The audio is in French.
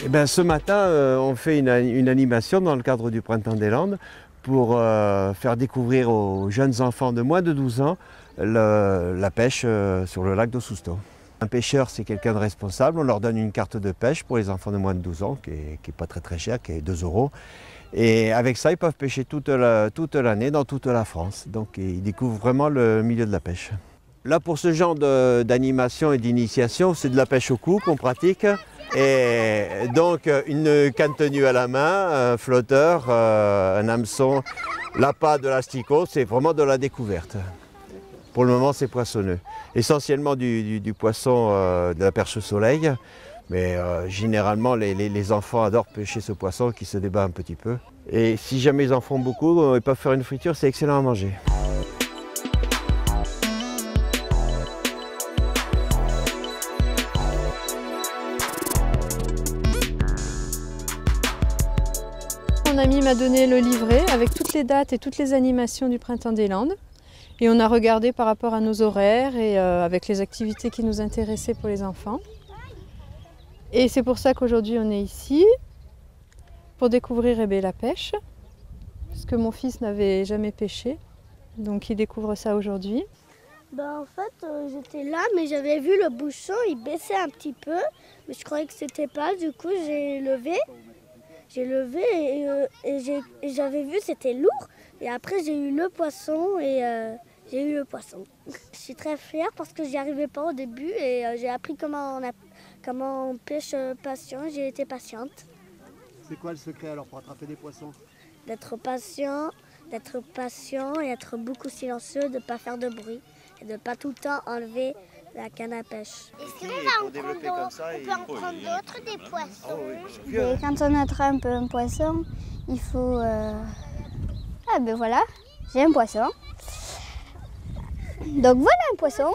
Eh ben, ce matin, on fait une animation dans le cadre du Printemps des Landes pour faire découvrir aux jeunes enfants de moins de 12 ans la pêche sur le lac de Sousto. Un pêcheur, c'est quelqu'un de responsable. On leur donne une carte de pêche pour les enfants de moins de 12 ans, qui n'est pas très cher, qui est 2 €. Et avec ça, ils peuvent pêcher toute l'année dans toute la France. Donc ils découvrent vraiment le milieu de la pêche. Là, pour ce genre d'animation et d'initiation, c'est de la pêche au coup qu'on pratique. Et donc une canne tenue à la main, un flotteur, un hameçon, l'appât de l'asticot, c'est vraiment de la découverte. Pour le moment, c'est poissonneux. Essentiellement du poisson de la perche soleil, mais généralement les enfants adorent pêcher ce poisson qui se débat un petit peu. Et si jamais ils en font beaucoup, ils peuvent faire une friture, c'est excellent à manger. Mon ami m'a donné le livret avec toutes les dates et toutes les animations du Printemps des Landes. Et on a regardé par rapport à nos horaires et avec les activités qui nous intéressaient pour les enfants. Et c'est pour ça qu'aujourd'hui on est ici, pour découvrir la pêche, parce que mon fils n'avait jamais pêché, donc il découvre ça aujourd'hui. En fait, j'étais là, mais j'avais vu le bouchon, il baissait un petit peu, mais je croyais que c'était pas, du coup j'ai levé et j'avais vu c'était lourd, et après j'ai eu le poisson Je suis très fière parce que j'y arrivais pas au début et j'ai appris comment on pêche patient, j'ai été patiente. C'est quoi le secret alors pour attraper des poissons? D'être patient et être beaucoup silencieux, de ne pas faire de bruit et de ne pas tout le temps enlever la canne à pêche. Est-ce qu'on peut en prendre d'autres, des poissons? Et quand on attrape un poisson, il faut... Ah ben voilà, j'ai un poisson. Donc voilà un poisson.